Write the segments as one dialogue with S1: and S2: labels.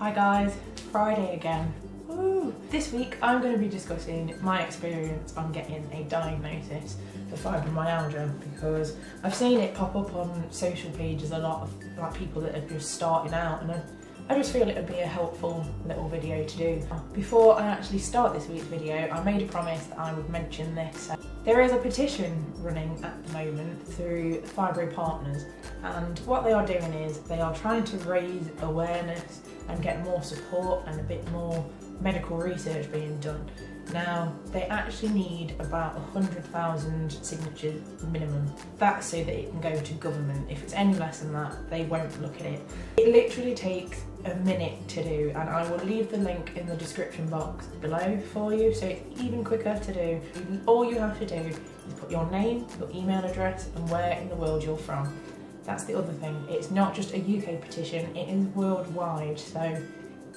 S1: Hi guys, Friday again. Woo. This week I'm going to be discussing my experience on getting a diagnosis for fibromyalgia, because I've seen it pop up on social pages a lot of like people that are just starting out, and I just feel it would be a helpful little video to do. Before I actually start this week's video, I made a promise that I would mention this. There is a petition running at the moment through Fibro Partners, and what they are doing is they are trying to raise awareness and get more support and a bit more medical research being done. Now, they actually need about 100,000 signatures minimum. That's so that it can go to government. If it's any less than that, they won't look at it. It literally takes a minute to do, and I will leave the link in the description box below for you, so it's even quicker to do. All you have to do is put your name, your email address, and where in the world you're from. That's the other thing. It's not just a UK petition, it is worldwide, so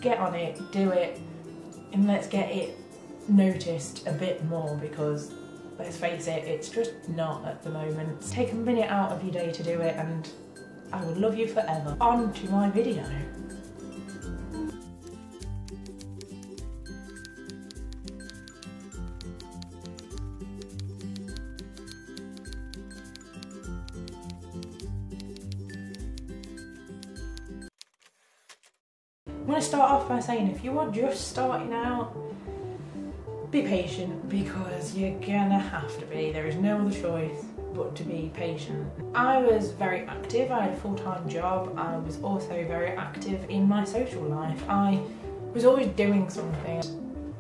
S1: get on it, do it, and let's get it noticed a bit more, because let's face it, it's just not at the moment. Take a minute out of your day to do it and I will love you forever. On to my video. I'm going to start off by saying, if you are just starting out, be patient, because you're gonna have to be. There is no other choice but to be patient. I was very active, I had a full-time job. I was also very active in my social life. I was always doing something.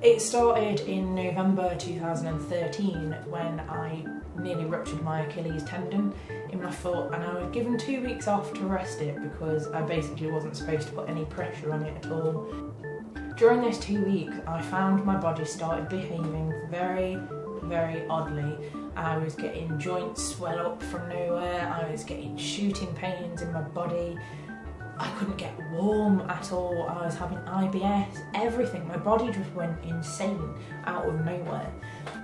S1: It started in November 2013 when I nearly ruptured my Achilles tendon in my foot, and I was given 2 weeks off to rest it because I basically wasn't supposed to put any pressure on it at all. During those 2 weeks, I found my body started behaving very, very oddly. I was getting joints swell up from nowhere, I was getting shooting pains in my body, I couldn't get warm at all, I was having IBS, everything. My body just went insane out of nowhere.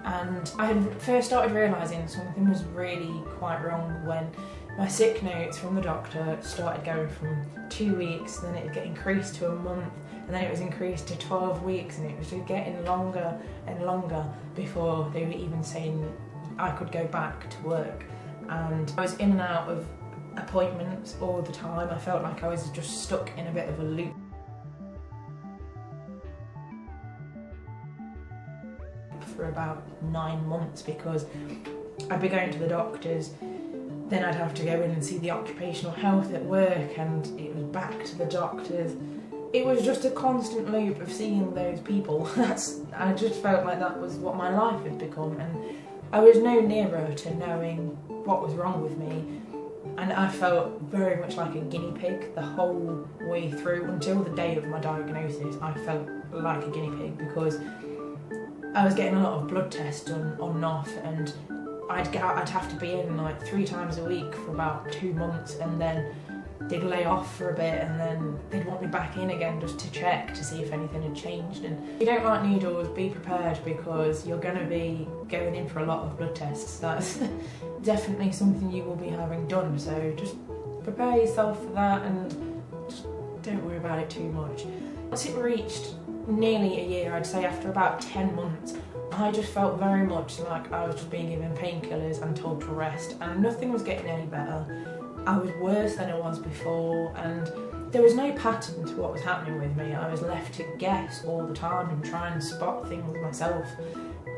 S1: And I had first started realising something was really quite wrong when my sick notes from the doctor started going from 2 weeks, then it got increased to a month, and then it was increased to 12 weeks, and it was just getting longer and longer before they were even saying I could go back to work. And I was in and out of appointments all the time. I felt like I was just stuck in a bit of a loop for about 9 months, because I'd be going to the doctors, then I'd have to go in and see the occupational health at work, and it was back to the doctors. It was just a constant loop of seeing those people. I just felt like that was what my life had become, and I was no nearer to knowing what was wrong with me. And I felt very much like a guinea pig the whole way through until the day of my diagnosis. I felt like a guinea pig because I was getting a lot of blood tests done on and off, and I'd have to be in like 3 times a week for about 2 months, and then they'd lay off for a bit, and then they'd want me back in again just to check to see if anything had changed. And if you don't like needles, be prepared, because you're going to be going in for a lot of blood tests. That's definitely something you will be having done, so just prepare yourself for that and just don't worry about it too much. Once it reached nearly a year, I'd say after about 10 months, I just felt very much like I was just being given painkillers and told to rest, and nothing was getting any better. I was worse than I was before, and there was no pattern to what was happening with me. I was left to guess all the time and try and spot things myself,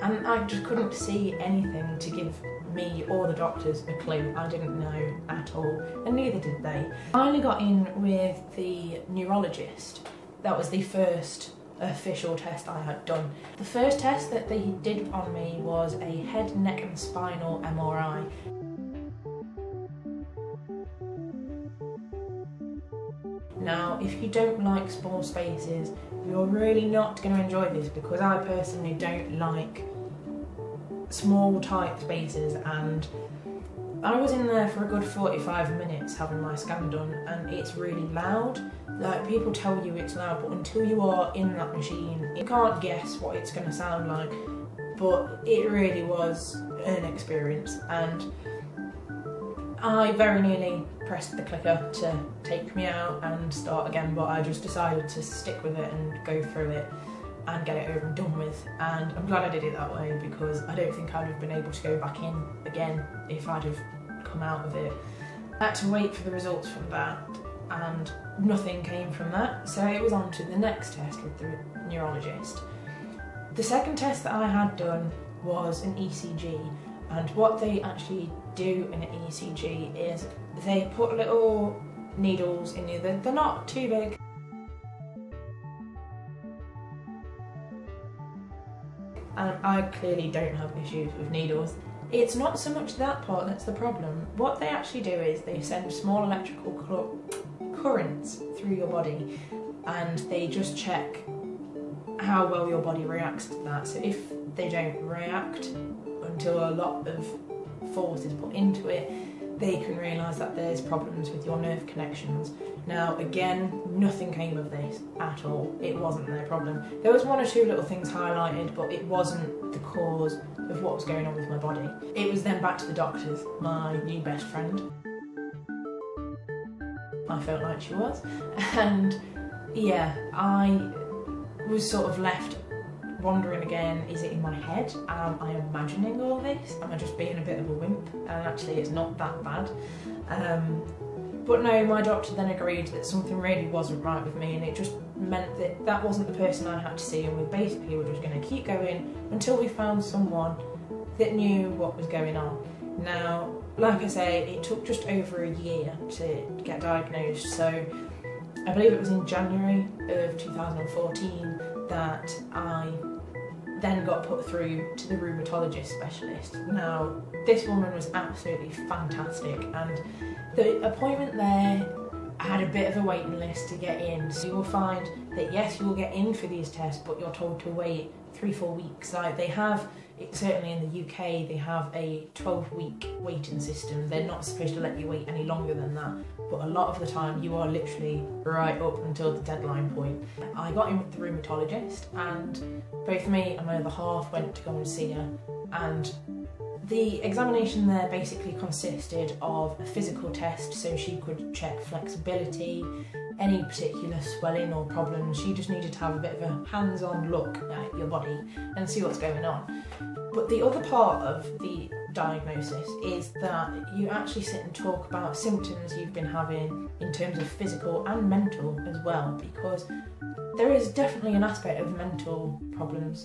S1: and I just couldn't see anything to give me or the doctors a clue. I didn't know at all, and neither did they. I only got in with the neurologist. That was the first official test I had done. The first test that they did on me was a head, neck and spinal MRI. Now, if you don't like small spaces, you're really not going to enjoy this, because I personally don't like small tight spaces, and I was in there for a good 45 minutes having my scan done, and it's really loud. Like, people tell you it's loud, but until you are in that machine, you can't guess what it's going to sound like. But it really was an experience, and I very nearly pressed the clicker to take me out and start again, but I just decided to stick with it and go through it and get it over and done with. And I'm glad I did it that way, because I don't think I'd have been able to go back in again if I'd have come out of it. I had to wait for the results from that, and nothing came from that, so it was on to the next test with the neurologist. The second test that I had done was an ECG, and what they actually do in an ECG is they put little needles in you. They're not too big. And I clearly don't have issues with needles. It's not so much that part that's the problem. What they actually do is they send small electrical currents through your body, and they just check how well your body reacts to that. So if they don't react until a lot of force is put into it, they can realise that there's problems with your nerve connections. Now again, nothing came of this at all. It wasn't their problem. There was one or two little things highlighted, but it wasn't the cause of what was going on with my body. It was then back to the doctors, my new best friend. I felt like she was. And yeah, I was sort of left wondering again, is it in my head? Am I imagining all this? Am I just being a bit of a wimp? And actually it's not that bad. But no, my doctor then agreed that something really wasn't right with me, and it just meant that that wasn't the person I had to see, and we basically were just going to keep going until we found someone that knew what was going on. Now, like I say, it took just over a year to get diagnosed, so I believe it was in January of 2014 that I then got put through to the rheumatologist specialist. Now, this woman was absolutely fantastic, and the appointment there had a bit of a waiting list to get in. So you will find that yes, you will get in for these tests, but you're told to wait 3-4 weeks. Like they have, certainly in the UK, they have a 12-week waiting system. They're not supposed to let you wait any longer than that, but a lot of the time you are literally right up until the deadline point. I got in with the rheumatologist, and both me and my other half went to go and see her, and the examination there basically consisted of a physical test, so she could check flexibility, any particular swelling or problems. She just needed to have a bit of a hands-on look at your body and see what's going on. But the other part of the diagnosis is that you actually sit and talk about symptoms you've been having in terms of physical and mental as well, because there is definitely an aspect of mental problems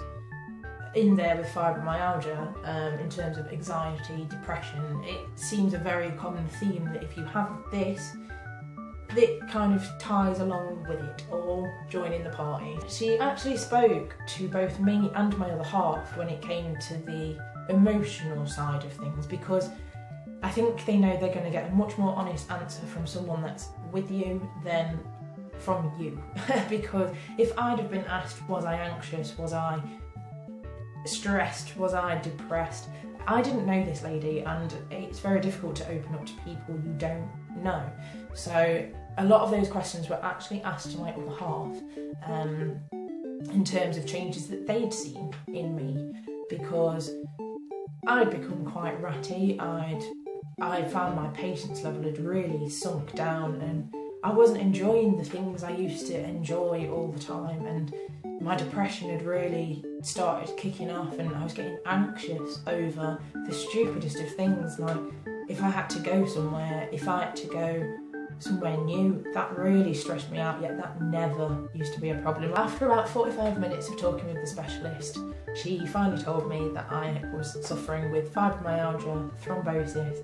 S1: in there with fibromyalgia, in terms of anxiety, depression. It seems a very common theme that if you have this, it kind of ties along with it, or joining the party. She actually spoke to both me and my other half when it came to the emotional side of things, because I think they know they're going to get a much more honest answer from someone that's with you than from you. Because if I'd have been asked, was I anxious, was I stressed, was I depressed, I didn't know this lady, and it's very difficult to open up to people you don't know. So a lot of those questions were actually asked to my other half, in terms of changes that they'd seen in me, because I'd become quite ratty. I found my patience level had really sunk down, and I wasn't enjoying the things I used to enjoy all the time, and my depression had really started kicking off, and I was getting anxious over the stupidest of things, like if I had to go somewhere, if I had to go somewhere new, that really stressed me out, yet that never used to be a problem. After about 45 minutes of talking with the specialist, she finally told me that I was suffering with fibromyalgia, thrombosis,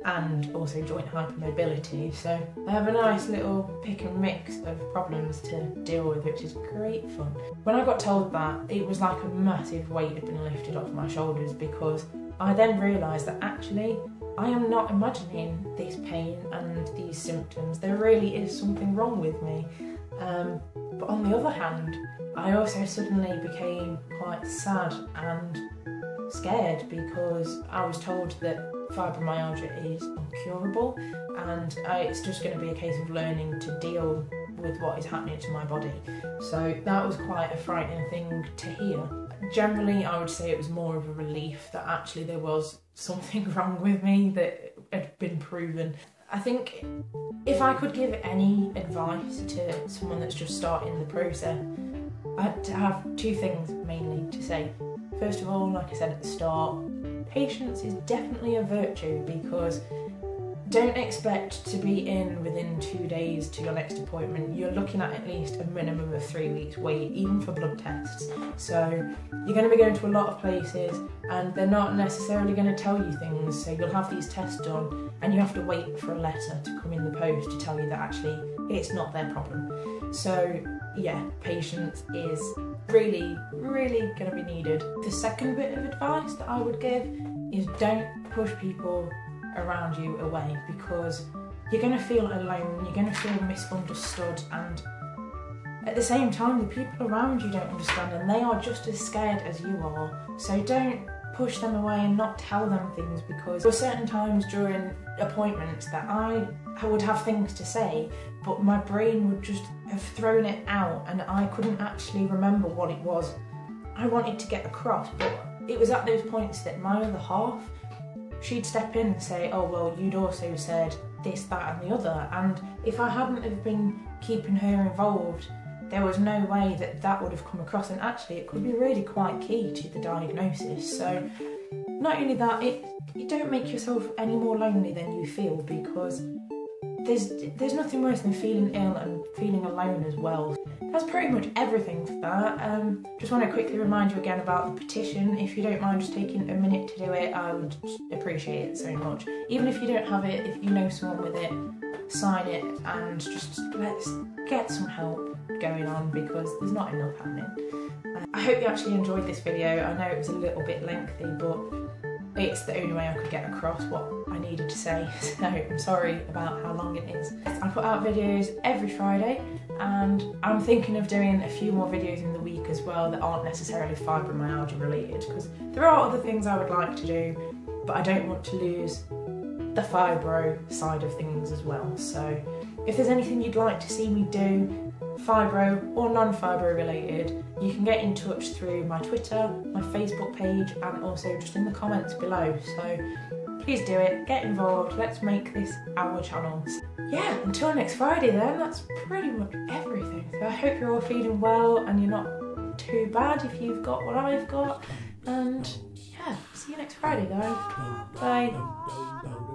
S1: and also joint hypermobility. So I have a nice little pick and mix of problems to deal with, which is great fun. When I got told that, it was like a massive weight had been lifted off my shoulders, because I then realised that actually I am not imagining this pain and these symptoms. There really is something wrong with me. But on the other hand, I also suddenly became quite sad and scared, because I was told that fibromyalgia is incurable, and it's just going to be a case of learning to deal with what is happening to my body. So that was quite a frightening thing to hear. Generally, I would say it was more of a relief that actually there was something wrong with me that had been proven. I think if I could give any advice to someone that's just starting the process, I'd have two things mainly to say. First of all, like I said at the start, patience is definitely a virtue, because don't expect to be in within 2 days to your next appointment. You're looking at least a minimum of 3 weeks wait, even for blood tests. So you're going to be going to a lot of places and they're not necessarily going to tell you things. So you'll have these tests done and you have to wait for a letter to come in the post to tell you that actually it's not their problem. So yeah, patience is really, really going to be needed. The second bit of advice that I would give is don't push people around you away, because you're going to feel alone, you're going to feel misunderstood, and at the same time the people around you don't understand and they are just as scared as you are. So don't push them away and not tell them things, because there were certain times during appointments that I would have things to say but my brain would just have thrown it out and I couldn't actually remember what it was I wanted to get across. But it was at those points that my other half, she'd step in and say, oh well, you'd also said this, that and the other, and if I hadn't have been keeping her involved, there was no way that that would have come across, and actually it could be really quite key to the diagnosis. So not only that, you don't make yourself any more lonely than you feel, because there's nothing worse than feeling ill and feeling alone as well. That's pretty much everything for that. Just want to quickly remind you again about the petition. If you don't mind just taking a minute to do it, I would appreciate it so much. Even if you don't have it, if you know someone with it, sign it and just let's get some help going on, because there's not enough happening. I hope you actually enjoyed this video. I know it was a little bit lengthy, but it's the only way I could get across what I needed to say, so I'm sorry about how long it is. I put out videos every Friday, and I'm thinking of doing a few more videos in the week as well that aren't necessarily fibromyalgia related, because there are other things I would like to do, but I don't want to lose the fibro side of things as well. So if there's anything you'd like to see me do, fibro or non-fibro related, you can get in touch through my Twitter, my Facebook page, and also just in the comments below. So please do it, get involved, let's make this our channel. Yeah, until next Friday then, that's pretty much everything. So I hope you're all feeling well and you're not too bad if you've got what I've got. And yeah, see you next Friday guys. Bye.